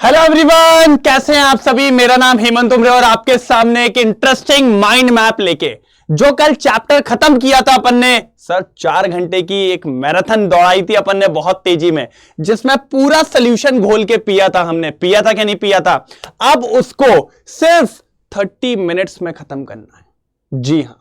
Hello everyone, कैसे हैं आप सभी। मेरा नाम हेमंत उमरे और आपके सामने एक इंटरेस्टिंग माइंड मैप लेके जो कल चैप्टर खत्म किया था अपन ने सर 4 घंटे की एक मैराथन दौड़ाई थी अपन ने बहुत तेजी में, जिसमें पूरा सॉल्यूशन घोल के पिया था हमने। पिया था कि नहीं पिया था। अब उसको सिर्फ 30 मिनट्स में खत्म करना है। जी हां,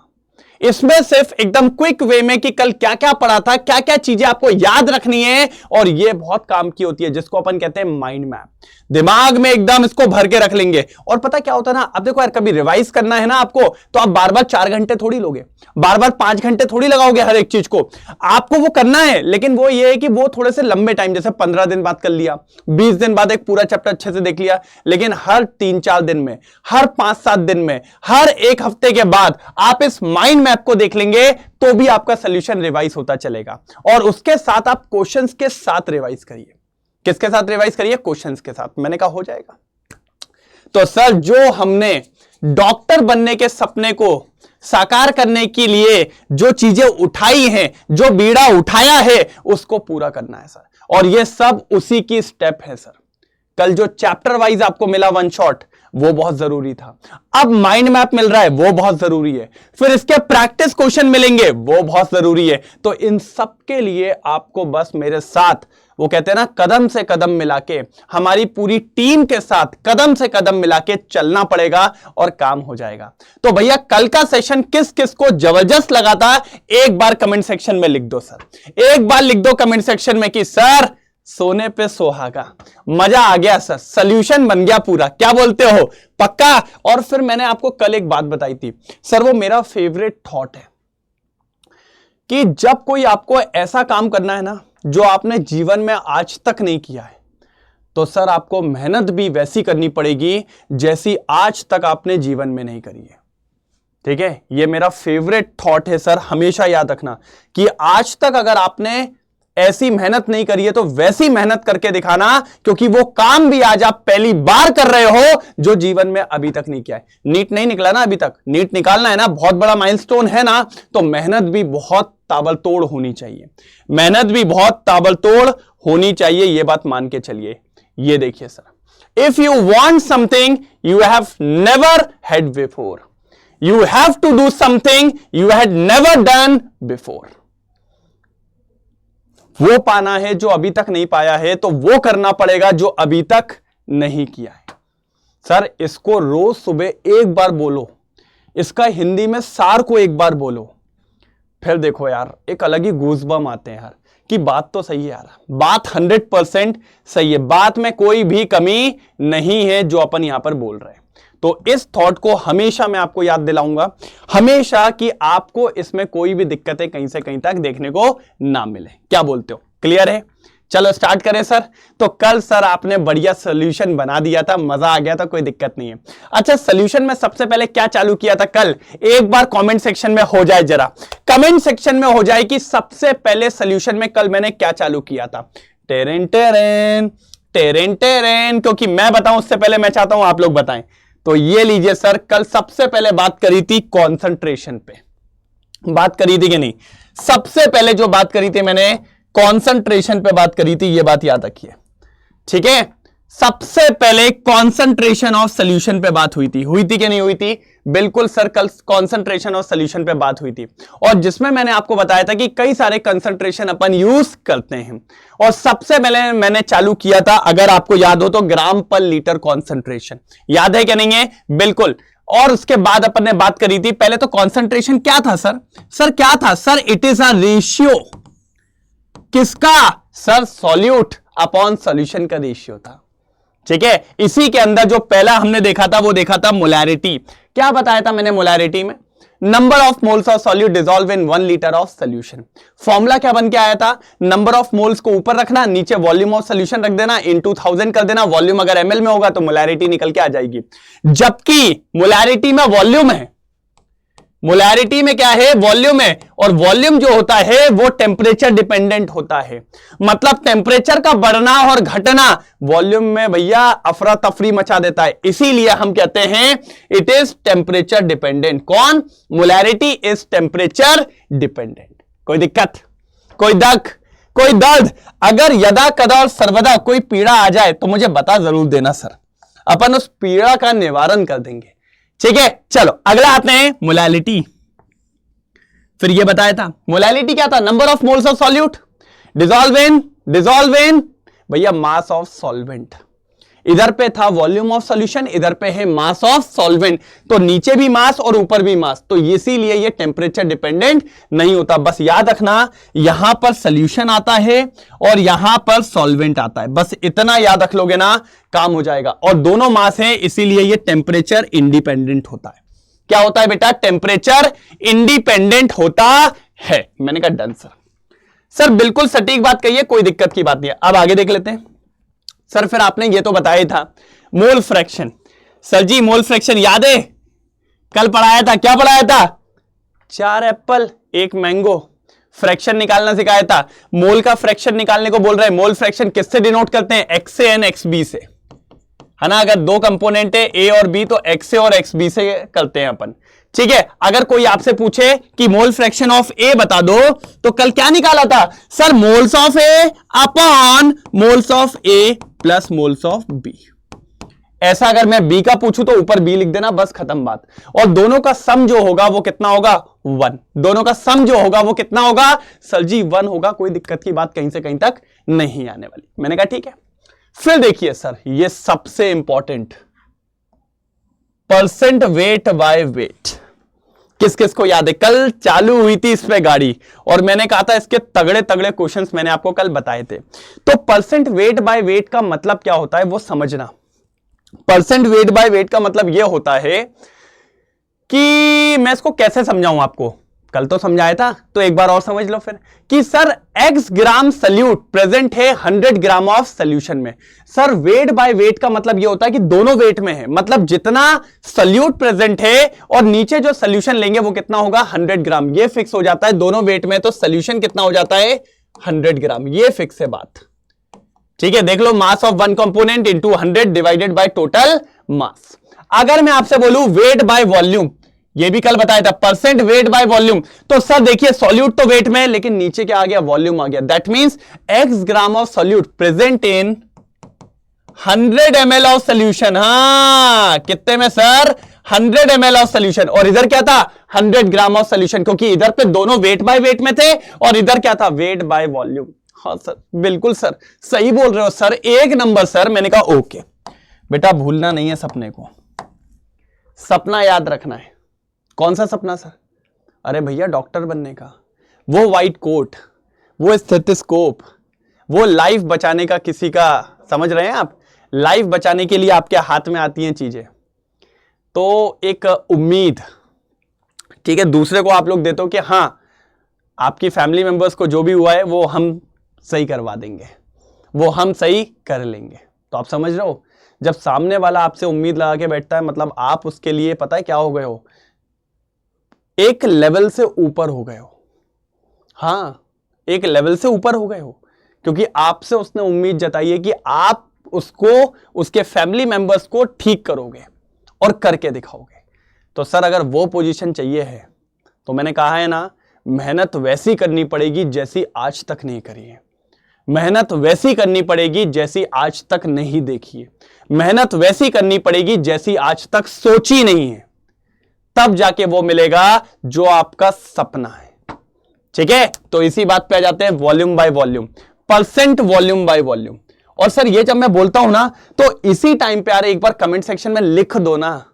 इसमें सिर्फ एकदम क्विक वे में कि कल क्या क्या पढ़ा था, क्या क्या चीजें आपको याद रखनी है, और ये बहुत काम की होती है जिसको अपन कहते हैं माइंड मैप। दिमाग में एकदम इसको भर के रख लेंगे। और पता क्या होता है ना, अब देखो यार, कभी रिवाइज करना है ना आपको, तो आप बार बार 4 घंटे थोड़ी लोगे, बार बार 5 घंटे थोड़ी लगाओगे हर एक चीज को। आपको वो करना है, लेकिन वो ये है कि वो थोड़े से लंबे टाइम, जैसे 15 दिन बाद कर लिया, 20 दिन बाद एक पूरा चैप्टर अच्छे से देख लिया। लेकिन हर 3-4 दिन में, हर 5-7 दिन में, हर एक हफ्ते के बाद आप इस माइंड मैप को देख लेंगे तो भी आपका सोल्यूशन रिवाइज होता चलेगा। और उसके साथ आप क्वेश्चंस के साथ रिवाइज करिए। किसके साथ रिवाइज करिए? क्वेश्चंस के साथ। मैंने कहा हो जाएगा। तो सर, जो हमने डॉक्टर बनने के सपने को साकार करने के लिए जो चीजें उठाई हैं, जो बीड़ा उठाया है, उसको पूरा करना है सर। और ये सब उसी की स्टेप है सर। कल जो चैप्टर वाइज आपको मिला वन शॉट, वो बहुत जरूरी था। अब माइंड मैप मिल रहा है, वो बहुत जरूरी है। फिर इसके प्रैक्टिस क्वेश्चन मिलेंगे, वो बहुत जरूरी है। तो इन सब के लिए आपको बस मेरे साथ, वो कहते हैं ना, कदम से कदम मिला के, हमारी पूरी टीम के साथ कदम से कदम मिला के चलना पड़ेगा और काम हो जाएगा। तो भैया, कल का सेशन किस किस को जबरदस्त लगा था, एक बार कमेंट सेक्शन में लिख दो सर। एक बार लिख दो कमेंट सेक्शन में कि सर, सोने पे सुहागा, मजा आ गया सर, सॉल्यूशन बन गया पूरा। क्या बोलते हो? पक्का? और फिर मैंने आपको कल एक बात बताई थी सर, वो मेरा फेवरेट थॉट है कि जब कोई आपको ऐसा काम करना है ना जो आपने जीवन में आज तक नहीं किया है, तो सर आपको मेहनत भी वैसी करनी पड़ेगी जैसी आज तक आपने जीवन में नहीं करी है। ठीक है, ये मेरा फेवरेट थॉट है सर। हमेशा याद रखना कि आज तक अगर आपने ऐसी मेहनत नहीं करी है तो वैसी मेहनत करके दिखाना, क्योंकि वो काम भी आज आप पहली बार कर रहे हो जो जीवन में अभी तक नहीं किया है। नीट नहीं निकला ना अभी तक, नीट निकालना है ना, बहुत बड़ा माइलस्टोन है ना, तो मेहनत भी बहुत ताबड़तोड़ होनी चाहिए। मेहनत भी बहुत ताबड़तोड़ होनी चाहिए, ये बात मान के चलिए। ये देखिए sir, if you want something you have never had before, you have to do something you had never done before. वो पाना है जो अभी तक नहीं पाया है, तो वो करना पड़ेगा जो अभी तक नहीं किया है। सर, इसको रोज सुबह एक बार बोलो, इसका हिंदी में सार को एक बार बोलो, फिर देखो यार, एक अलग ही गूज़बम आते हैं यार कि बात तो सही है यार, बात 100% सही है, बात में कोई भी कमी नहीं है जो अपन यहां पर बोल रहे हैं। तो इस थॉट को हमेशा मैं आपको याद दिलाऊंगा, हमेशा, कि आपको इसमें कोई भी दिक्कतें कहीं से कहीं तक देखने को ना मिले। क्या बोलते हो? क्लियर है? चलो स्टार्ट करें सर। तो कल सर आपने बढ़िया सॉल्यूशन बना दिया था, मजा आ गया था, कोई दिक्कत नहीं है। अच्छा, सॉल्यूशन में सबसे पहले क्या चालू किया था कल, एक बार कमेंट सेक्शन में हो जाए, जरा कमेंट सेक्शन में हो जाए कि सबसे पहले सॉल्यूशन में कल मैंने क्या चालू किया था। टेरेन टेरेन टेरेन टेरेन, क्योंकि मैं बताऊं उससे पहले मैं चाहता हूं आप लोग बताएं। तो ये लीजिए सर, कल सबसे पहले बात करी थी कंसंट्रेशन पे, बात करी थी कि नहीं? सबसे पहले जो बात करी थी मैंने कंसंट्रेशन पे बात करी थी, ये बात याद रखिए। ठीक है, सबसे पहले कंसंट्रेशन ऑफ सॉल्यूशन पे बात हुई थी कि नहीं हुई थी? बिल्कुल सर, कल कंसंट्रेशन ऑफ सॉल्यूशन पे बात हुई थी, और जिसमें मैंने आपको बताया था कि कई सारे कंसंट्रेशन अपन यूज करते हैं। और सबसे पहले मैंने चालू किया था, अगर आपको याद हो तो, ग्राम पर लीटर कंसंट्रेशन। याद है कि नहीं है? बिल्कुल। और उसके बाद अपन ने बात करी थी, पहले तो कंसंट्रेशन क्या था सर? सर क्या था sir? It is a ratio. किसका सर? सॉल्यूट अपॉन सॉल्यूशन का रेशियो था। ठीक है, इसी के अंदर जो पहला हमने देखा था वो देखा था मोलैरिटी। क्या बताया था मैंने मोलैरिटी में? Number of moles of solute dissolve in 1 litre of solution. Formula क्या बन के आया था? नंबर ऑफ मोल्स को ऊपर रखना, नीचे वॉल्यूम ऑफ सॉल्यूशन रख देना, इनटू 1000 कर देना। वॉल्यूम अगर एमएल में होगा तो मोलैरिटी निकल के आ जाएगी। जबकि मोलैरिटी में वॉल्यूम है, मोलैरिटी में क्या है? वॉल्यूम है। और वॉल्यूम जो होता है वो टेम्परेचर डिपेंडेंट होता है। मतलब टेम्परेचर का बढ़ना और घटना वॉल्यूम में भैया अफरा तफरी मचा देता है, इसीलिए हम कहते हैं इट इज टेम्परेचर डिपेंडेंट। कौन? Molarity is temperature dependent. कोई दिक्कत? कोई दक? कोई दर्द, अगर यदा कदा और सर्वदा कोई पीड़ा आ जाए तो मुझे बता जरूर देना सर, अपन उस पीड़ा का निवारण कर देंगे। ठीक है, चलो अगला आते हैं मोलैलिटी। फिर ये बताया था मोलैलिटी क्या था, number of moles of solute, dissolve in भैया मास ऑफ सॉल्वेंट। इधर पे था वॉल्यूम ऑफ सॉल्यूशन, इधर पे है मास ऑफ सॉल्वेंट, तो नीचे भी मास और ऊपर भी मास, तो इसीलिए ये टेम्परेचर डिपेंडेंट नहीं होता। बस याद रखना यहां पर सॉल्यूशन आता है और यहां पर सॉल्वेंट आता है, बस इतना याद रख लोगे ना काम हो जाएगा। और दोनों मास है इसीलिए ये टेम्परेचर इंडिपेंडेंट होता है। क्या होता है बेटा, टेम्परेचर इंडिपेंडेंट होता है। मैंने कहा डन सर बिल्कुल सटीक बात कही है, कोई दिक्कत की बात नहीं है। अब आगे देख लेते हैं। सर फिर आपने ये तो बताया था मोल फ्रैक्शन। सर जी मोल फ्रैक्शन याद है, कल पढ़ाया था, क्या पढ़ाया था, 4 एप्पल 1 मैंगो, फ्रैक्शन निकालना सिखाया था। मोल का फ्रैक्शन निकालने को बोल रहे हैं। मोल फ्रैक्शन किससे डिनोट करते हैं, एक्स से एन एक्स बी से, है ना। अगर दो कंपोनेंट है ए और बी तो एक्स से और एक्स बी से करते हैं अपन। ठीक है, अगर कोई आपसे पूछे कि मोल फ्रैक्शन ऑफ ए बता दो तो कल क्या निकाला था sir, moles of A upon moles of A plus moles of B. ऐसा अगर मैं बी का पूछूं तो ऊपर बी लिख देना, बस खत्म बात। और दोनों का सम जो होगा वो कितना होगा, 1। दोनों का सम जो होगा वो कितना होगा सर जी, 1 होगा। कोई दिक्कत की बात कहीं से कहीं तक नहीं आने वाली। मैंने कहा ठीक है। फिर देखिए सर ये सबसे important, percent weight by weight. किस किस को याद है, कल चालू हुई थी इस पे गाड़ी और मैंने कहा था इसके तगड़े तगड़े क्वेश्चंस मैंने आपको कल बताए थे। तो परसेंट वेट बाय वेट का मतलब क्या होता है वो समझना। परसेंट वेट बाय वेट का मतलब यह होता है कि मैं इसको कैसे समझाऊं आपको, कल तो समझाया था तो एक बार और समझ लो फिर कि सर x ग्राम सल्यूट प्रेजेंट है 100 ग्राम ऑफ सॉल्यूशन में। सर वेट बाय वेट का मतलब यह होता है कि दोनों वेट में है, मतलब जितना सल्यूट प्रेजेंट है और नीचे जो सॉल्यूशन लेंगे वो कितना होगा 100 ग्राम। ये फिक्स हो जाता है दोनों वेट में, तो सॉल्यूशन कितना हो जाता है 100 ग्राम। ये फिक्स है बात। ठीक है, देख लो mass of one component into 100 divided by total mass. अगर मैं आपसे बोलूं वेट बाय वॉल्यूम, ये भी कल बताया था, परसेंट वेट बाय वॉल्यूम, तो सर देखिए सॉल्यूट तो वेट में है लेकिन नीचे क्या आ गया, वॉल्यूम आ गया। That means x gram of solute present in 100 ml of solution. हाँ कितने में सर, 100 ml ऑफ सॉल्यूशन। और इधर क्या था 100 ग्राम ऑफ सॉल्यूशन, क्योंकि इधर पे दोनों वेट बाय वेट में थे और इधर क्या था वेट बाय वॉल्यूम। हाँ सर बिल्कुल सर सही बोल रहे हो सर, एक नंबर सर। मैंने कहा ओके बेटा, भूलना नहीं है सपने को, सपना याद रखना है। कौन सा सपना सर, अरे भैया डॉक्टर बनने का, वो व्हाइट कोट, वो स्टेथोस्कोप, वो लाइफ बचाने का किसी का, समझ रहे हैं आप, लाइफ बचाने के लिए आपके हाथ में आती हैं चीजें। तो एक उम्मीद, ठीक है, दूसरे को आप लोग देते हो कि हाँ आपकी फैमिली मेंबर्स को जो भी हुआ है वो हम सही करवा देंगे, वो हम सही कर लेंगे। तो आप समझ रहे हो, जब सामने वाला आपसे उम्मीद लगा के बैठता है मतलब आप उसके लिए पता है क्या हो गए हो, एक लेवल से ऊपर हो गए हो। हाँ एक लेवल से ऊपर हो गए हो, क्योंकि आपसे उसने उम्मीद जताई है कि आप उसको, उसके फैमिली मेंबर्स को ठीक करोगे और करके दिखाओगे। तो सर अगर वो पोजीशन चाहिए है तो मैंने कहा है ना, मेहनत वैसी करनी पड़ेगी जैसी आज तक नहीं करी है, मेहनत वैसी करनी पड़ेगी जैसी आज तक नहीं देखी है, मेहनत वैसी करनी पड़ेगी जैसी आज तक सोची नहीं है, तब जाके वो मिलेगा जो आपका सपना है। ठीक है, तो इसी बात पे आ जाते हैं volume by volume, percent volume by volume. और सर ये जब मैं बोलता हूं ना तो इसी टाइम पे आ रहे एक बार कमेंट सेक्शन में लिख दो ना,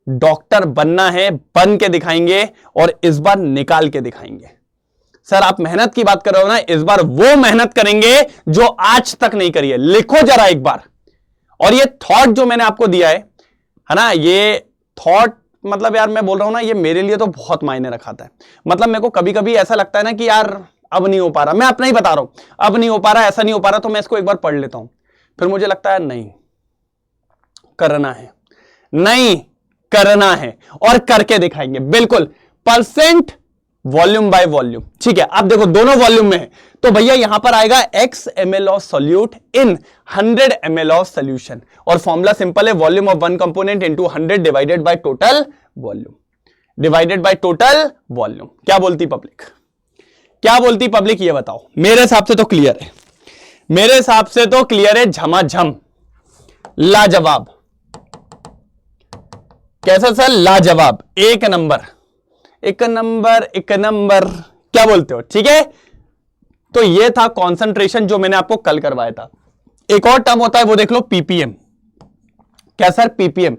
डॉक्टर बनना है बन के दिखाएंगे और इस बार निकाल के दिखाएंगे। सर आप मेहनत की बात कर रहे हो ना, इस बार वो मेहनत करेंगे जो आज तक नहीं करी है। लिखो जरा एक बार। और ये थॉट जो मैंने आपको दिया है ना, ये थॉट मतलब यार मैं बोल रहा हूं ना, ये मेरे लिए तो बहुत मायने रखाता है। मतलब मेरे को कभी कभी ऐसा लगता है ना कि यार अब नहीं हो पा रहा, मैं अपना ही बता रहा हूं, अब नहीं हो पा रहा, ऐसा नहीं हो पा रहा, तो मैं इसको एक बार पढ़ लेता हूं, फिर मुझे लगता है नहीं करना है, नहीं करना है और करके दिखाएंगे। बिल्कुल परसेंट वॉल्यूम बाय वॉल्यूम। ठीक है, अब देखो दोनों वॉल्यूम में है तो भैया यहां पर आएगा x ml of solute in 100 ml of solution, और फॉर्मूला सिंपल है, volume of one component into 100 divided by total volume, divided by total volume. क्या बोलती पब्लिक, क्या बोलती पब्लिक ये बताओ। मेरे हिसाब से तो क्लियर है, मेरे हिसाब से तो क्लियर है, झमाझम, लाजवाब। कैसा सर? लाजवाब, एक नंबर, एक नंबर, एक नंबर। क्या बोलते हो? ठीक है, तो ये था कंसंट्रेशन जो मैंने आपको कल करवाया था। एक और टर्म होता है वो देख लो, पीपीएम। क्या सर? पीपीएम।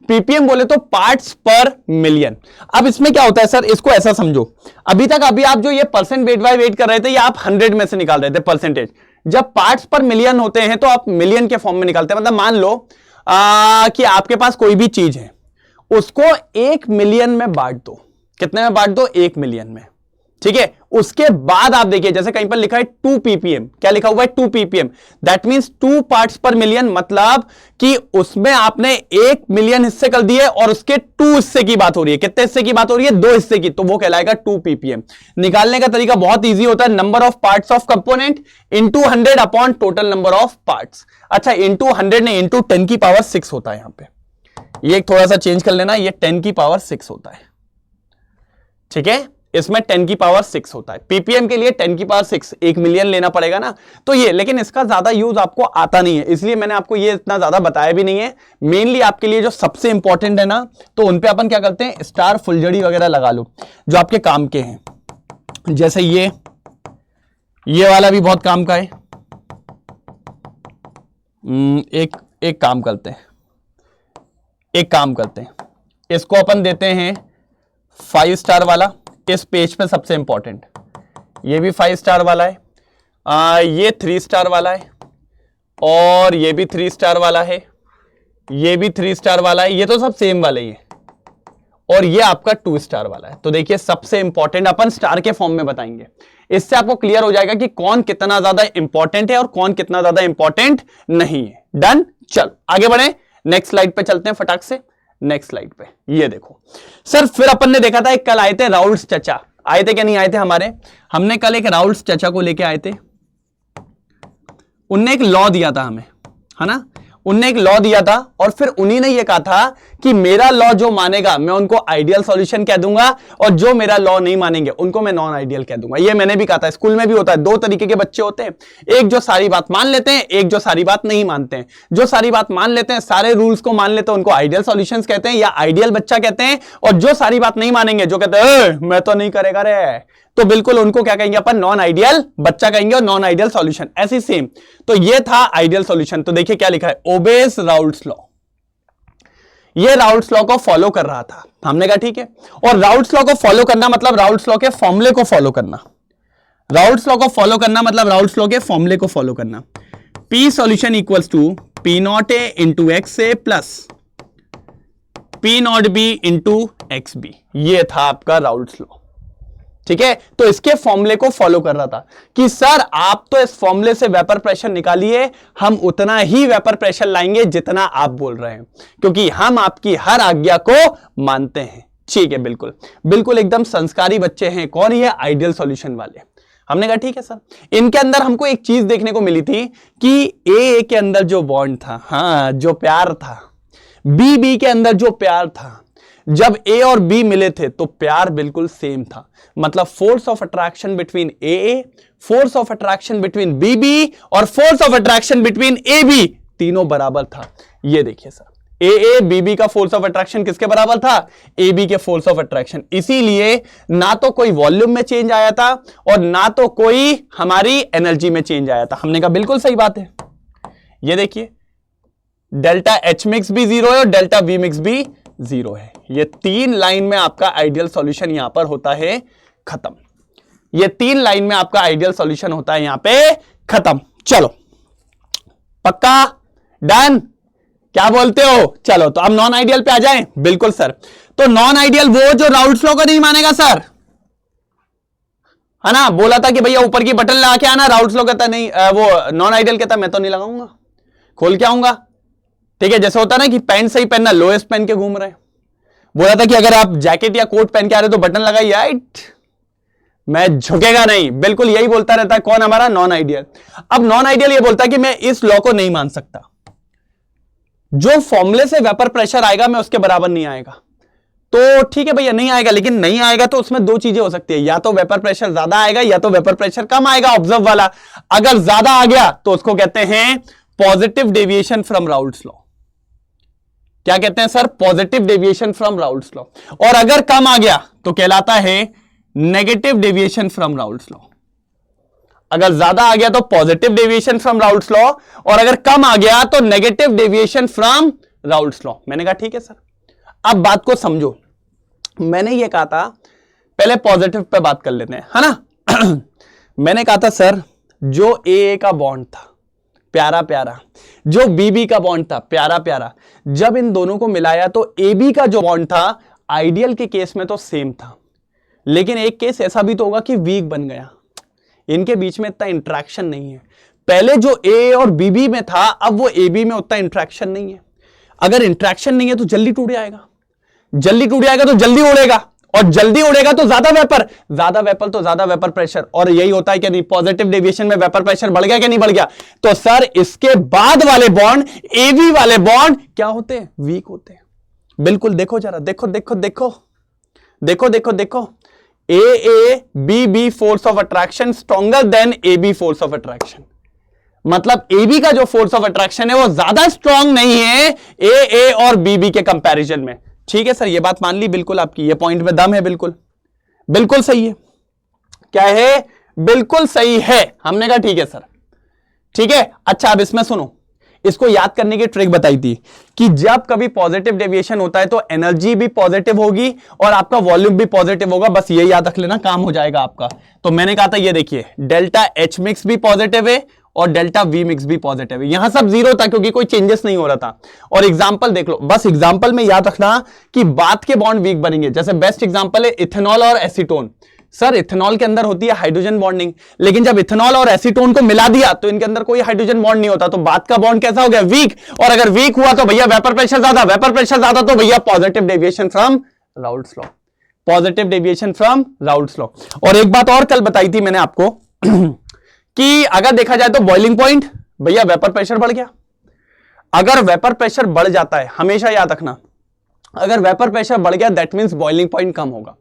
पीपीएम बोले तो पार्ट्स पर मिलियन। अब इसमें क्या होता है सर, इसको ऐसा समझो, अभी तक अभी आप जो ये परसेंट वेट बाय वेट कर रहे थे, ये आप 100 में से निकाल रहे थे परसेंटेज। जब पार्ट्स पर मिलियन होते हैं तो आप मिलियन के फॉर्म में निकालते हैं। मतलब मान लो कि आपके पास कोई भी चीज है, उसको 1 मिलियन में बांट दो। कितने में बांट दो? 1 मिलियन में। ठीक है, उसके बाद आप देखिए, जैसे कहीं पर लिखा है 2 ppm, क्या लिखा हुआ है? 2 ppm, दैट मींस 2 पार्ट्स पर मिलियन। मतलब कि उसमें आपने 1 मिलियन हिस्से कर दिए और उसके 2 हिस्से की बात हो रही है। कितने हिस्से की बात हो रही है? 2 हिस्से की, तो वो कहलाएगा 2 ppm। निकालने का तरीका बहुत इंजी होता है, number of parts of component into 100 upon total number of parts. अच्छा, इंटू 100 ने इंटू 10 की पावर 6 होता है। यहां पे ये थोड़ा सा चेंज कर लेना, ये 10 की पावर 6 होता है। ठीक है, इसमें 10 की पावर 6 होता है। पीपीएम के लिए 10 की पावर 6, 1 मिलियन लेना पड़ेगा ना, तो ये, लेकिन इसका ज्यादा यूज आपको आता नहीं है, इसलिए मैंने आपको ये इतना ज्यादा बताया भी नहीं है। मेनली आपके लिए जो सबसे इंपॉर्टेंट है ना, तो उनपे अपन क्या करते हैं, स्टार फुलझड़ी वगैरह लगा लो जो आपके काम के हैं। जैसे ये वाला भी बहुत काम का है। एक काम करते हैं, इसको अपन देते हैं 5 स्टार वाला। इस पेज पे सबसे इंपॉर्टेंट, ये भी 5 स्टार वाला है, ये 3 स्टार वाला है, और ये भी 3 स्टार वाला है, ये भी 3 स्टार वाला है। ये तो सब सेम वाले ही है, और ये आपका 2 स्टार वाला है। तो देखिए, सबसे इंपॉर्टेंट अपन स्टार के फॉर्म में बताएंगे। इससे आपको क्लियर हो जाएगा कि कौन कितना ज्यादा इंपॉर्टेंट है और कौन कितना ज्यादा इंपॉर्टेंट नहीं है। डन, चल आगे बढ़े, नेक्स्ट स्लाइड पे चलते हैं फटाक से। नेक्स्ट स्लाइड पे ये देखो सर, फिर अपन ने देखा था, एक कल आए थे राउल्स चचा, आए थे क्या नहीं आए थे हमारे? हमने कल एक राउल्स चचा को लेके आए थे, उनने एक लॉ दिया था हमें, है ना, उनने एक लॉ दिया था, और फिर उन्हीं ने ये कहा था कि मेरा लॉ जो मानेगा मैं उनको आइडियल सॉल्यूशन कह दूंगा, और जो मेरा लॉ नहीं मानेंगे उनको मैं नॉन आइडियल कह दूंगा। ये मैंने भी कहा था, स्कूल में भी होता है, 2 तरीके के बच्चे होते हैं, एक जो सारी बात मान लेते हैं, एक जो सारी बात नहीं मानते हैं। जो सारी बात मान लेते हैं, सारे रूल्स को मान लेते हैं, उनको आइडियल सॉल्यूशंस कहते हैं या आइडियल बच्चा कहते हैं। और जो सारी बात नहीं मानेंगे, जो कहते हैं मैं तो नहीं करेगा रे, तो बिल्कुल उनको क्या कहेंगे अपन? नॉन आइडियल बच्चा कहेंगे, और नॉन आइडियल सॉल्यूशन ऐसी सेम। तो ये था आइडियल सॉल्यूशन। तो देखिए क्या लिखा है, ओबेस राउल्ट्स लॉ। ये राउल्ट्स लॉ को फॉलो कर रहा था, हमने कहा ठीक है। और राउल्ट्स लॉ को फॉलो करना मतलब राउल्ट्स लॉ के फॉर्मूले को फॉलो करना। राउल्ट्स लॉ को फॉलो करना मतलब राउल्ट्स लॉ के फॉर्मूले को फॉलो करना। P solution equals to P not A into X A plus P not B into X B. ये था आपका राउल्ट्स लॉ। ठीक है, तो इसके फॉर्मूले को फॉलो कर रहा था कि सर आप तो इस फॉर्मूले से वेपर प्रेशर निकालिए, हम उतना ही वेपर प्रेशर लाएंगे जितना आप बोल रहे हैं, क्योंकि हम आपकी हर आज्ञा को मानते हैं। ठीक है, बिल्कुल बिल्कुल एकदम संस्कारी बच्चे हैं। कौन? ये आइडियल सॉल्यूशन वाले। हमने कहा ठीक है सर। इनके अंदर हमको एक चीज देखने को मिली थी कि ए के अंदर जो बॉन्ड था, हाँ जो प्यार था, बी के अंदर जो प्यार था, जब ए और बी मिले थे तो प्यार बिल्कुल सेम था। मतलब force of attraction between A, force of attraction between B और force of attraction between A B, तीनों बराबर था। ये देखिए सर, ए बी का फोर्स ऑफ अट्रैक्शन किसके बराबर था? ए बी के फोर्स ऑफ अट्रैक्शन। इसीलिए ना तो कोई वॉल्यूम में चेंज आया था और ना तो कोई हमारी एनर्जी में चेंज आया था। हमने कहा बिल्कुल सही बात है। ये देखिए, डेल्टा एच मिक्स भी 0 है और डेल्टा वी मिक्स भी 0 है। ये 3 लाइन में आपका आइडियल सॉल्यूशन यहां पर होता है खत्म। ये 3 लाइन में आपका आइडियल सॉल्यूशन होता है यहां पे खत्म। चलो पक्का? डन? क्या बोलते हो? चलो तो अब नॉन आइडियल पे आ जाएं। बिल्कुल सर। तो नॉन आइडियल वो जो राउल्ट्स लॉ को नहीं मानेगा सर, है ना, बोला था कि भैया ऊपर की बटन लगा के आना, राउल्ट्स लॉ कहता नहीं, वो नॉन आइडियल कहता मैं तो नहीं लगाऊंगा, खोल के आऊंगा। ठीक है, जैसे होता ना कि पैंट सही पहनना, लोएस्ट पहन के घूम रहे हैं। बोला था कि अगर आप जैकेट या कोट पहन के आ रहे हो तो बटन लगाइए, राइट, मैं झुकेगा नहीं। बिल्कुल यही बोलता रहता है कौन? हमारा नॉन आइडियल। अब नॉन आइडियल ये बोलता है कि मैं इस लॉ को नहीं मान सकता, जो फॉर्मूले से वेपर प्रेशर आएगा मैं उसके बराबर नहीं आएगा। तो ठीक है भैया नहीं आएगा, लेकिन नहीं आएगा तो उसमें दो चीजें हो सकती है, या तो वेपर प्रेशर ज्यादा आएगा या तो वेपर प्रेशर कम आएगा, ऑब्जर्व वाला। अगर ज्यादा आ गया तो उसको कहते हैं positive deviation from Raoult's law. क्या कहते हैं sir? Positive deviation from Raoult's law. और अगर कम आ गया तो कहलाता है negative deviation from Raoult's law. अगर ज्यादा आ गया तो positive deviation from Raoult's law, और अगर कम आ गया तो negative deviation from Raoult's law. मैंने कहा ठीक है सर। अब बात को समझो, मैंने ये कहा था पहले पॉजिटिव पे बात कर लेते हैं, है ना। मैंने कहा था सर जो ए का बॉन्ड था प्यारा प्यारा, जो बी का बॉन्ड था प्यारा प्यारा, जब इन दोनों को मिलाया तो ए बी का जो बॉन्ड था आइडियल के केस में तो सेम था, लेकिन एक केस ऐसा भी तो होगा कि वीक बन गया। इनके बीच में इतना इंट्रैक्शन नहीं है। पहले जो ए और बी में था अब वो ए बी में उतना इंट्रैक्शन नहीं है। अगर इंट्रैक्शन नहीं है तो जल्दी टूट जाएगा, जल्दी टूट जाएगा तो जल्दी उड़ेगा, और जल्दी उड़ेगा तो ज्यादा वेपर तो ज्यादा वेपर प्रेशर। और यही होता है कि नहीं, पॉजिटिव डेविएशन में वेपर प्रेशर बढ़ गया कि नहीं बढ़ गया? तो सर इसके बाद वाले बॉन्ड, एवी वाले बॉन्ड क्या होते हैं? वीक होते हैं। बिल्कुल देखो जरा, देखो देखो देखो देखो देखो देखो, A B force of attraction stronger than A B force of attraction. मतलब ए बी का जो फोर्स ऑफ अट्रैक्शन है वो ज्यादा स्ट्रॉन्ग नहीं है ए और बी के कंपैरिजन में। ठीक है सर, ये बात मान ली बिल्कुल आपकी, ये पॉइंट में दम है, बिल्कुल बिल्कुल सही है। क्या है? बिल्कुल सही है। हमने कहा ठीक है सर, ठीक है। अच्छा अब इसमें सुनो, इसको याद करने की ट्रिक बताई थी कि जब कभी पॉजिटिव डेविएशन होता है तो एनर्जी भी पॉजिटिव होगी और आपका वॉल्यूम भी पॉजिटिव होगा। बस ये याद रख लेना, काम हो जाएगा आपका। तो मैंने कहा था ये देखिए, डेल्टा एच मिक्स भी पॉजिटिव है और डेल्टा वी मिक्स भी पॉजिटिव है। यहां सब जीरो था क्योंकि कोई चेंजेस नहीं हो रहा था। और एग्जांपल देख लो, बस एग्जांपल में याद रखना कि बात के बॉन्ड वीक बनेंगे। जैसे बेस्ट एग्जांपल है इथेनॉल और एसीटोन। सर इथेनॉल के अंदर होती है हाइड्रोजन बॉन्डिंग, लेकिन जब इथेनॉल और एसीटोन को मिला दिया तो इनके अंदर कोई हाइड्रोजन बॉन्ड नहीं होता, तो बात का बॉन्ड कैसा हो गया? वीक। और अगर वीक हुआ तो भैया वेपर प्रेशर ज्यादा, वेपर प्रेशर ज्यादा तो भैया positive deviation from Raoult's law, positive deviation from Raoult's law. और एक बात और कल बताई थी मैंने आपको कि अगर देखा जाए तो बॉइलिंग पॉइंट, भैया वेपर प्रेशर बढ़ गया। अगर वेपर प्रेशर बढ़ जाता है, हमेशा याद रखना, अगर वेपर प्रेशर बढ़ गया दैट मींस बॉइलिंग पॉइंट कम होगा,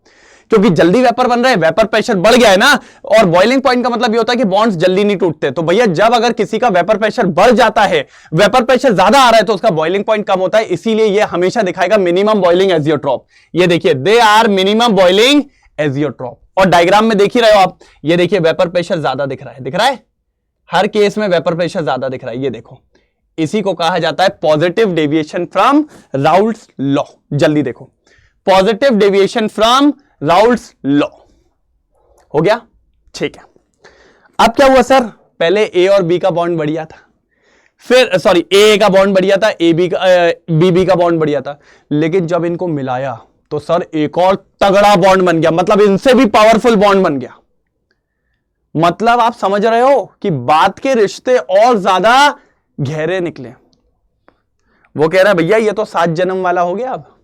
क्योंकि जल्दी वेपर बन रहा है, वेपर प्रेशर बढ़ गया है ना। और बॉइलिंग पॉइंट का मतलब ये होता है कि बॉन्ड्स जल्दी नहीं टूटते। तो भैया जब अगर किसी का वेपर प्रेशर बढ़ जाता है, वेपर प्रेशर ज्यादा आ रहा है, तो उसका बॉइलिंग पॉइंट कम होता है। इसीलिए ये हमेशा दिखाएगा मिनिमम बॉइलिंग एजियोट्रॉप। ये देखिए, they are minimum boiling azeotrope. और डायग्राम में देख ही रहे हो आप, ये देखिए वेपर प्रेशर ज्यादा दिख रहा है, दिख रहा है, हर केस में वेपर प्रेशर ज्यादा दिख रहा है। ये देखो, इसी को कहा जाता है positive deviation from Raoult's law. जल्दी देखो, positive deviation from Raoult's law हो गया, ठीक है। अब क्या हुआ सर? पहले ए और बी का बॉन्ड बढ़िया था, फिर सॉरी ए का बॉन्ड बढ़िया था, बी का बॉन्ड बढ़िया था, लेकिन जब इनको मिलाया तो सर एक और तगड़ा बॉन्ड बन गया, मतलब इनसे भी पावरफुल बॉन्ड बन गया। मतलब आप समझ रहे हो कि बात के रिश्ते और ज्यादा गहरे निकले। वो कह रहा है भैया ये तो 7 जन्म वाला हो गया, अब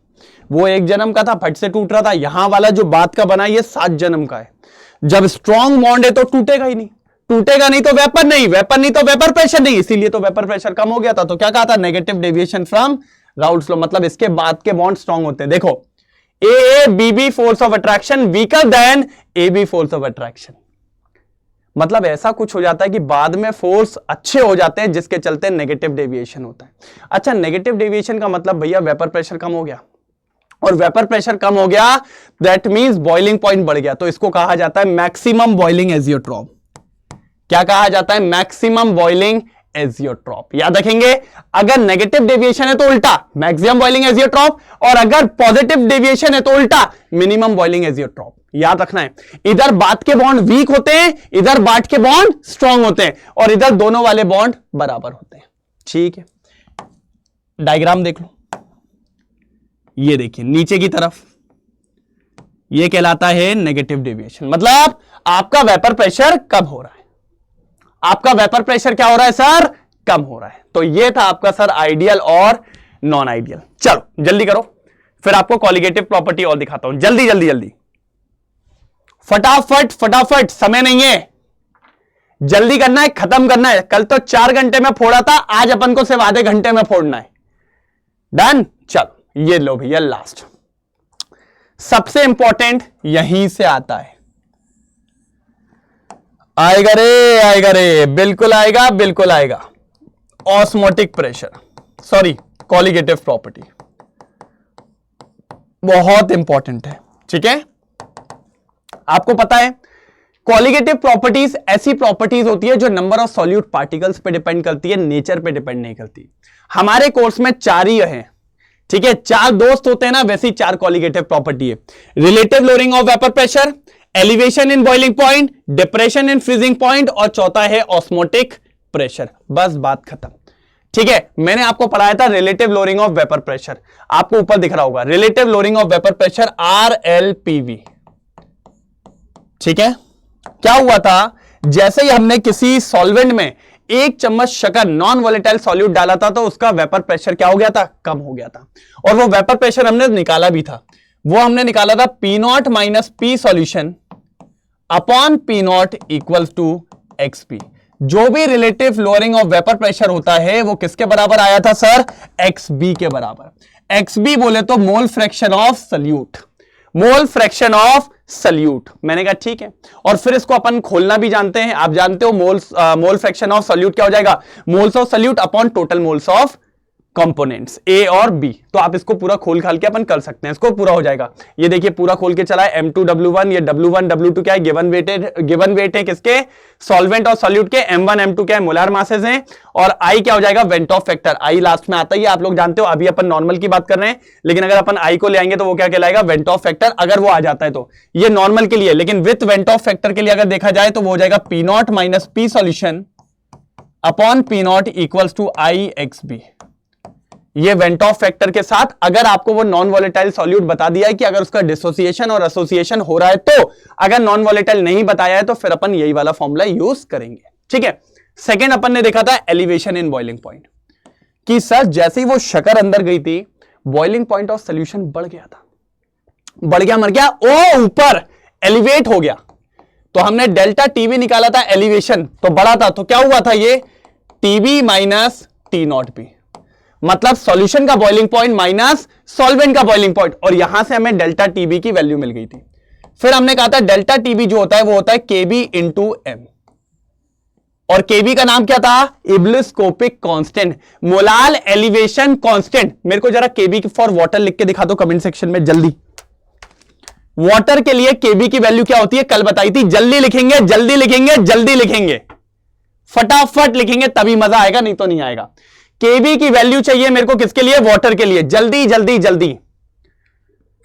वो 1 जन्म का था, फट से टूट रहा था, यहां वाला जो बात का बना ये 7 जन्म का है। जब स्ट्रॉन्ग बॉन्ड है तो टूटेगा ही नहीं, टूटेगा नहीं तो वेपर नहीं, वेपर नहीं तो वेपर प्रेशर नहीं, इसीलिए तो वेपर प्रेशर कम हो गया था। तो क्या कहा था? Negative deviation from Raoult's law. मतलब इसके बाद के बॉन्ड स्ट्रॉन्ग होते हैं। देखो, A B force of attraction weaker than A B force of attraction. मतलब ऐसा कुछ हो जाता है कि बाद में फोर्स अच्छे हो जाते हैं, जिसके चलते नेगेटिव डेविएशन होता है। अच्छा, नेगेटिव डेविएशन का मतलब भैया वेपर प्रेशर कम हो गया, और वेपर प्रेशर कम हो गया दैट मींस बॉइलिंग पॉइंट बढ़ गया। तो इसको कहा जाता है मैक्सिमम बॉइलिंग एजियोट्रॉप। क्या कहा जाता है? Maximum boiling azeotrope. याद रखेंगे, अगर नेगेटिव डेविएशन है तो उल्टा मैक्सिमम बॉइलिंग एजियोट्रॉप, और अगर पॉजिटिव डेविएशन है तो उल्टा मिनिमम बॉइलिंग एजियोट्रॉप। याद रखना है, इधर बात के बॉन्ड वीक होते हैं, इधर बात के बॉन्ड स्ट्रॉन्ग होते हैं, और इधर दोनों वाले बॉन्ड बराबर होते हैं। ठीक है, डायग्राम देख लो, ये देखिए नीचे की तरफ, ये कहलाता है नेगेटिव डेविएशन। मतलब आपका वेपर प्रेशर कम हो रहा है, आपका वेपर प्रेशर क्या हो रहा है सर? कम हो रहा है। तो ये था आपका सर आइडियल और नॉन आइडियल। चलो जल्दी करो, फिर आपको कॉलिगेटिव प्रॉपर्टी और दिखाता हूं। जल्दी जल्दी जल्दी, फटाफट फटाफट, समय नहीं है, जल्दी करना है, खत्म करना है। कल तो 4 घंटे में फोड़ा था, आज अपन को सिर्फ आधे घंटे में फोड़ना है। डन? चलो ये लो भैया लास्ट। सबसे इंपॉर्टेंट यहीं से आता है। आएगा रे, बिल्कुल आएगा, बिल्कुल आएगा। Osmotic pressure, sorry colligative property, बहुत इंपॉर्टेंट है। ठीक है, आपको पता है कॉलिगेटिव प्रॉपर्टीज ऐसी प्रॉपर्टीज होती है जो नंबर ऑफ सॉल्यूट पार्टिकल्स पे डिपेंड करती है, नेचर पे डिपेंड नहीं करती। हमारे कोर्स में 4 ही है। ठीक है, 4 दोस्त होते हैं ना, वैसी 4 कॉलिगेटिव प्रॉपर्टी है। Relative lowering of vapour pressure, elevation in boiling point, depression in freezing point, और चौथा है ऑस्मोटिक प्रेशर। बस बात खत्म। ठीक है, मैंने आपको पढ़ाया था relative lowering of vapour pressure, आपको ऊपर दिख रहा होगा relative lowering of vapour pressure RLPV। ठीक है, क्या हुआ था, जैसे ही हमने किसी सॉल्वेंट में 1 चम्मच शक्कर नॉन वोलेटाइल सॉल्यूट डाला था तो उसका वेपर प्रेशर क्या हो गया था, कम हो गया था। और वो वेपर प्रेशर हमने निकाला भी था, वो हमने निकाला था P0 minus P solution upon P0 equal to XP। जो भी relative lowering of vapour pressure होता है वो किसके बराबर आया था सर, XB के बराबर। XB बोले तो mole fraction of solute, mole fraction of solute. मैंने कहा ठीक है, और फिर इसको अपन खोलना भी जानते हैं। आप जानते हो मोल फ्रैक्शन ऑफ सॉल्यूट क्या हो जाएगा, moles of solute upon total moles of components A और B। तो आप इसको पूरा खोल खाल के अपन कर सकते हैं, इसको पूरा हो जाएगा। ये देखिए पूरा खोल के चला है, M2W1, ये W1 W2 क्या है, गिवन वेट है किसके, सॉल्वेंट और सॉल्यूट के। M1 M2 क्या है, मोलार मासेस हैं, और I क्या हो जाएगा, went Hoff factor. I last में आता ही है, आप लोग जानते हो। अभी अपन नॉर्मल की बात कर रहे हैं, लेकिन अगर अपन I को ले आएंगे तो वो क्या कहलाएगा, वेंट ऑफ फैक्टर। अगर वो आ जाता है तो ये नॉर्मल के लिए, लेकिन विथ वेंट ऑफ फैक्टर के लिए अगर देखा जाए तो वो हो जाएगा P0 minus P solution upon P0 equals to IXB। ये वेंट ऑफ फैक्टर के साथ अगर आपको वो नॉन वोलेटाइल सॉल्यूट बता दिया है कि अगर उसका डिसोसिएशन और एसोसिएशन हो रहा है तो, अगर नॉन वोलेटाइल नहीं बताया है तो फिर अपन यही वाला फॉर्मूला यूज करेंगे। ठीक है, सेकंड अपन ने देखा था एलिवेशन इन बॉइलिंग पॉइंट, कि सर जैसे ही वो शक्कर अंदर गई थी बॉइलिंग पॉइंट ऑफ सोल्यूशन बढ़ गया था, बढ़ गया मर गया, ओ ऊपर एलिवेट हो गया। तो हमने डेल्टा टीबी निकाला था, एलिवेशन तो बढ़ा था, तो क्या हुआ था ये टीबी माइनस T0B, मतलब सॉल्यूशन का बॉइलिंग पॉइंट माइनस सॉल्वेंट का बॉइलिंग पॉइंट, और यहां से हमें डेल्टा टीबी की वैल्यू मिल गई थी। फिर हमने कहा था डेल्टा टीबी जो होता है वो होता है KB इंटू M, और KB का नाम क्या था, इब्लिस्कोपिक कांस्टेंट, मोलाल एलिवेशन कांस्टेंट। मेरे को जरा KB फॉर वाटर लिख के दिखा दो कमेंट सेक्शन में जल्दी। वाटर के लिए KB की वैल्यू क्या होती है, कल बताई थी। जल्दी लिखेंगे, जल्दी लिखेंगे, जल्दी लिखेंगे, फटाफट लिखेंगे, तभी मजा आएगा, नहीं तो नहीं आएगा। KB की वैल्यू चाहिए मेरे को किसके लिए, वाटर के लिए। जल्दी जल्दी जल्दी,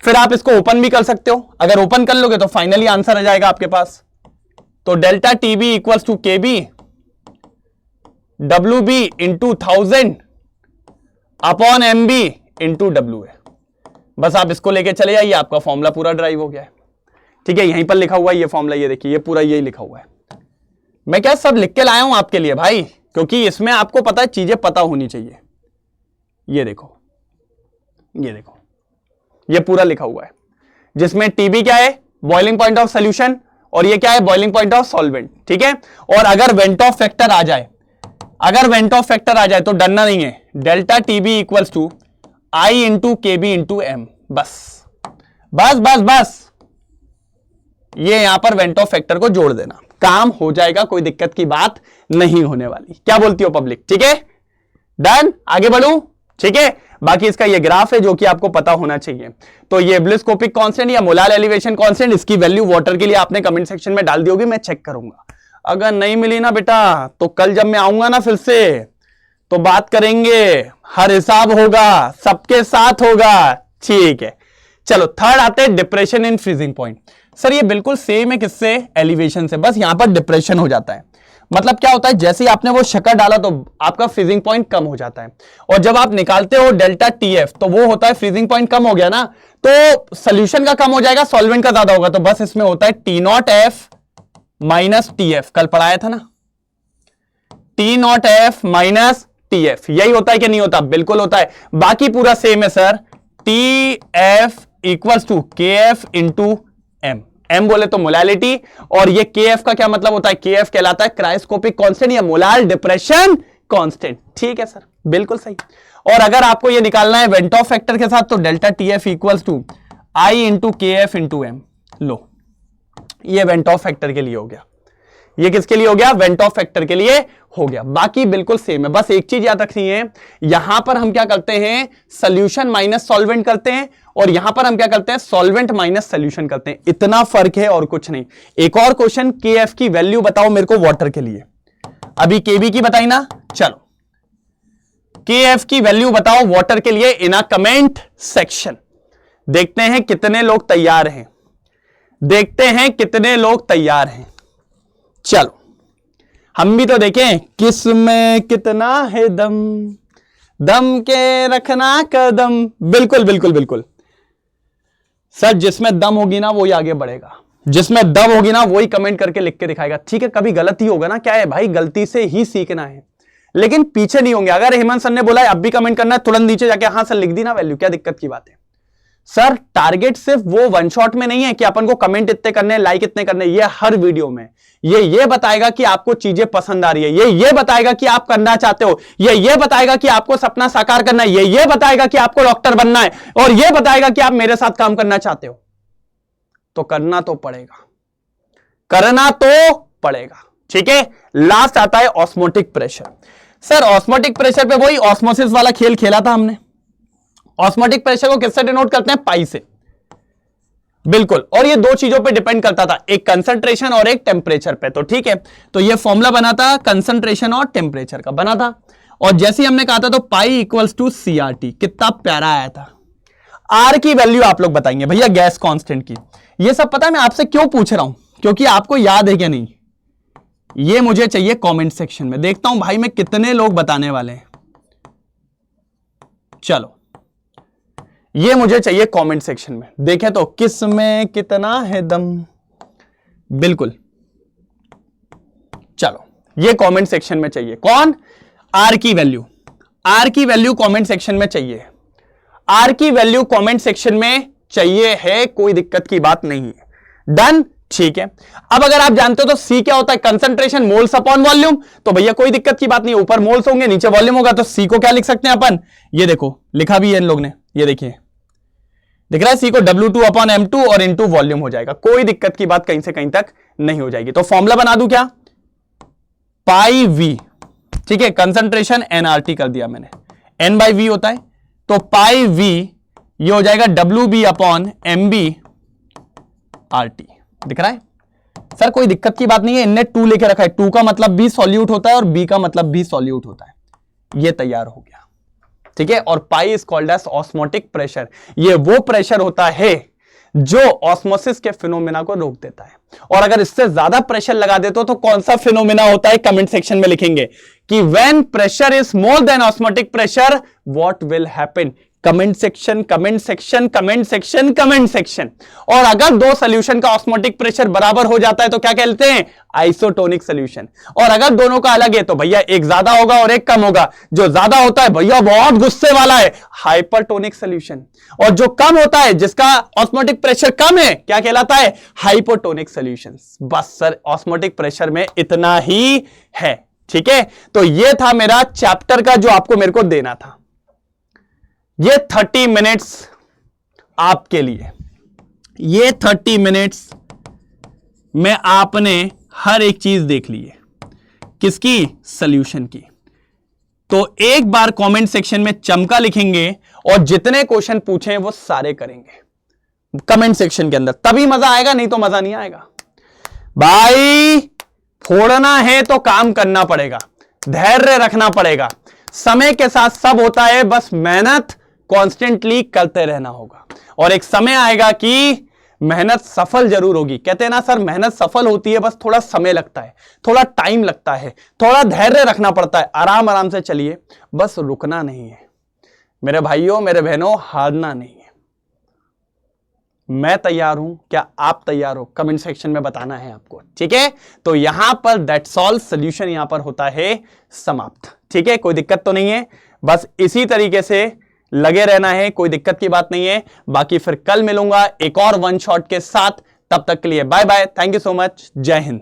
फिर आप इसको ओपन भी कर सकते हो। अगर ओपन कर लोगे तो फाइनली आंसर आ जाएगा आपके पास। तो delta TB equals to KB WB into 1000 upon MB into WA। बस आप इसको लेके चले जाइए, आपका फॉर्मूला पूरा ड्राइव हो गया है। ठीक है, यहीं पर लिखा हुआ है ये फॉर्मूला, ये देखिए, ये पूरा यही लिखा हुआ है। मैं क्या सब लिख के लाया हूं आपके लिए भाई, क्योंकि इसमें आपको पता है चीजें पता होनी चाहिए। ये देखो, ये देखो, ये पूरा लिखा हुआ है, जिसमें TB क्या है, बॉइलिंग पॉइंट ऑफ सॉल्यूशन, और ये क्या है, बॉइलिंग पॉइंट ऑफ सॉल्वेंट। ठीक है, और अगर वेंट ऑफ फैक्टर आ जाए, अगर वेंट ऑफ फैक्टर आ जाए तो डरना नहीं है, delta TB equals to I into KB into M। बस बस बस बस, ये यहां पर वेंट ऑफ फैक्टर को जोड़ देना, काम हो जाएगा, कोई दिक्कत की बात नहीं होने वाली। क्या बोलती हो पब्लिक, ठीक है, डन, आगे बढ़ूं। ठीक है, बाकी इसका ये ग्राफ है जो कि आपको पता होना चाहिए। तो ये इब्लिस्कोपिक कांस्टेंट या मोलार एलिवेशन कांस्टेंट, इसकी वैल्यू वाटर के लिए आपने कमेंट सेक्शन में डाल दी होगी, मैं चेक करूंगा। अगर नहीं मिली ना बेटा तो कल जब मैं आऊंगा ना फिर से तो बात करेंगे, हर हिसाब होगा, सबके साथ होगा। ठीक है, चलो थर्ड आते हैं depression in freezing point. Sir ये बिल्कुल सेम है किससे, एलिवेशन से, बस यहां पर डिप्रेशन हो जाता है। मतलब क्या होता है, जैसे ही आपने वो शक्कर डाला तो आपका फ्रीजिंग पॉइंट कम हो जाता है, और जब आप निकालते हो डेल्टा TF तो वो होता है फ्रीजिंग पॉइंट कम हो गया ना, तो सोल्यूशन का कम हो जाएगा, सॉल्वेंट का ज्यादा होगा, तो बस इसमें होता है T0F माइनस TF। कल पढ़ाया था ना, T0F माइनस TF, यही होता है कि नहीं होता, बिल्कुल होता है। बाकी पूरा सेम है sir, TF equals to KF into M। M बोले तो मोलालिटी, और ये KF का क्या मतलब होता है, KF कहलाता है क्रायोस्कोपिक कांस्टेंट या मोलार डिप्रेशन कांस्टेंट। ठीक है सर, बिल्कुल सही। और अगर आपको ये निकालना है वेंट ऑफ फैक्टर के साथ तो delta TF equals to I into K F into M. लो, ये वेंट ऑफ फैक्टर के लिए हो गया। ये किसके लिए हो गया? वेंट ऑफ फैक्टर के लिए हो गया। बाकी बिल्कुल सेम है, बस एक चीज याद रखनी है, यहां पर हम क्या करते हैं? सॉल्यूशन माइनस सॉल्वेंट करते हैं, और यहां पर हम क्या करते हैं? सॉल्वेंट माइनस सॉल्यूशन करते हैं। इतना फर्क है और कुछ नहीं। एक और क्वेश्चन, के एफ की वैल्यू बताओ मेरे को वाटर के लिए। अभी केबी की बताई ना, चलो के एफ की वैल्यू बताओ वाटर के लिए इन अ कमेंट सेक्शन। देखते हैं कितने लोग तैयार हैं, देखते हैं कितने लोग तैयार हैं। चलो हम भी तो देखें, किस में कितना है दम, दम के रखना कदम। बिल्कुल बिल्कुल बिल्कुल सर, जिसमें दम होगी ना वही आगे बढ़ेगा, जिसमें दम होगी ना वही कमेंट करके लिख के दिखाएगा। ठीक है, कभी गलती होगा ना, क्या है भाई, गलती से ही सीखना है, लेकिन पीछे नहीं होंगे। अगर हेमंत सर ने बोला है अब भी कमेंट करना है, तुरंत नीचे जाके हाँ सर लिख दी ना वैल्यू, क्या दिक्कत की बात है? सर टारगेट सिर्फ वो वन शॉट में नहीं है कि अपन को कमेंट इतने करने, लाइक इतने करने, ये हर वीडियो में ये बताएगा कि आपको चीजें पसंद आ रही है, ये बताएगा कि आप करना चाहते हो, ये बताएगा कि आपको सपना साकार करना है, ये बताएगा कि आपको डॉक्टर बनना है, और ये बताएगा कि आप मेरे साथ काम करना चाहते हो। तो करना तो पड़ेगा, करना तो पड़ेगा। ठीक है, लास्ट आता है osmotic pressure. Sir osmotic pressure पे वही ऑस्मोसिस वाला खेल खेला था हमने। ऑस्मोटिक प्रेशर को किससे डिनोट करते हैं? पाई से। बिल्कुल, और ये दो चीजों पे डिपेंड करता था, एक कंसंट्रेशन और एक टेम्परेचर पे। तो ठीक है, तो ये फॉर्मूला बना था कंसंट्रेशन और टेम्परेचर का बना था, और जैसे हमने कहा था तो पाई इक्वल्स टू CRT। कितना प्यारा आया था। आर की वैल्यू आप लोग बताएंगे भैया, गैस कांस्टेंट की। ये सब पता है मैं आपसे क्यों पूछ रहा हूं, क्योंकि आपको याद है क्या नहीं, ये मुझे चाहिए कमेंट सेक्शन में। देखता हूं भाई मैं कितने लोग बताने वाले हैं। चलो ये मुझे चाहिए कमेंट सेक्शन में। देखें तो किस में कितना है दम। बिल्कुल, चलो ये कमेंट सेक्शन में चाहिए। कौन? आर की वैल्यू। आर की वैल्यू कमेंट सेक्शन में चाहिए। आर की वैल्यू कमेंट सेक्शन में चाहिए है, कोई दिक्कत की बात नहीं है। डन, ठीक है। अब अगर आप जानते हो तो सी क्या होता है? Concentration moles upon volume. तो भैया कोई दिक्कत की बात नहीं, ऊपर मोल्स होंगे नीचे वॉल्यूम होगा, तो सी को क्या लिख सकते हैं अपन? ये देखो लिखा भी है इन लोग ने, ये देखिए दिख रहा है, सी को W2 अपॉन M2 और इनटू वॉल्यूम हो जाएगा। कोई दिक्कत की बात कहीं से कहीं तक नहीं हो जाएगी। तो फॉर्मूला बना दूं क्या? पाई वी। ठीक है, कंसंट्रेशन nRT कर दिया मैंने, N बाई वी होता है, तो पाई वी ये हो जाएगा WB अपॉन MB RT। दिख रहा है सर? कोई दिक्कत की बात नहीं है, इनने 2 लेके रखा है, 2 का मतलब भी सॉल्यूट होता है और B का मतलब भी सॉल्यूट होता है। ये तैयार हो गया। ठीक है, और pi is called as osmotic pressure. ये वो प्रेशर होता है जो ऑस्मोसिस के फिनोमेना को रोक देता है। और अगर इससे ज्यादा प्रेशर लगा देते हो तो कौन सा फिनोमेना होता है? कमेंट सेक्शन में लिखेंगे कि when pressure is more than osmotic pressure what will happen. Comment section, comment section, comment section, comment section. और अगर दो सॉल्यूशन का ऑस्मोटिक प्रेशर बराबर हो जाता है तो क्या कहते हैं? Isotonic solution. और अगर दोनों का अलग है तो भैया एक ज्यादा होगा और एक कम होगा। जो ज्यादा होता है भैया बहुत गुस्से वाला है, हाइपरटोनिक सॉल्यूशन। और जो कम होता है, जिसका ऑस्मोटिक प्रेशर कम है, क्या कहलाता है? Hypotonic solution. बस सर ऑस्मोटिक प्रेशर में इतना ही है। ठीक है, तो ये था मेरा चैप्टर का जो आपको मेरे को देना था। ये 30 मिनट्स आपके लिए, ये 30 मिनट्स में आपने हर एक चीज देख ली है। किसकी? सॉल्यूशन की। तो एक बार कमेंट सेक्शन में चमका लिखेंगे और जितने क्वेश्चन पूछे वो सारे करेंगे कमेंट सेक्शन के अंदर, तभी मजा आएगा, नहीं तो मजा नहीं आएगा। भाई फोड़ना है तो काम करना पड़ेगा, धैर्य रखना पड़ेगा, समय के साथ सब होता है, बस मेहनत कॉन्स्टेंटली करते रहना होगा। और एक समय आएगा कि मेहनत सफल जरूर होगी। कहते हैं ना सर मेहनत सफल होती है, बस थोड़ा समय लगता है, थोड़ा टाइम लगता है, थोड़ा धैर्य रखना पड़ता है। आराम आराम से चलिए, बस रुकना नहीं है मेरे भाइयों, मेरे बहनों, हारना नहीं है। मैं तैयार हूं, क्या आप तैयार हो? कमेंट सेक्शन में बताना है आपको। ठीक है, तो यहां पर दैट्स ऑल, सॉल्यूशन यहां पर होता है समाप्त। ठीक है, कोई दिक्कत तो नहीं है, बस इसी तरीके से लगे रहना है, कोई दिक्कत की बात नहीं है। बाकी फिर कल मिलूंगा एक और वन शॉट के साथ, तब तक के लिए bye bye, thank you so much, Jai Hind.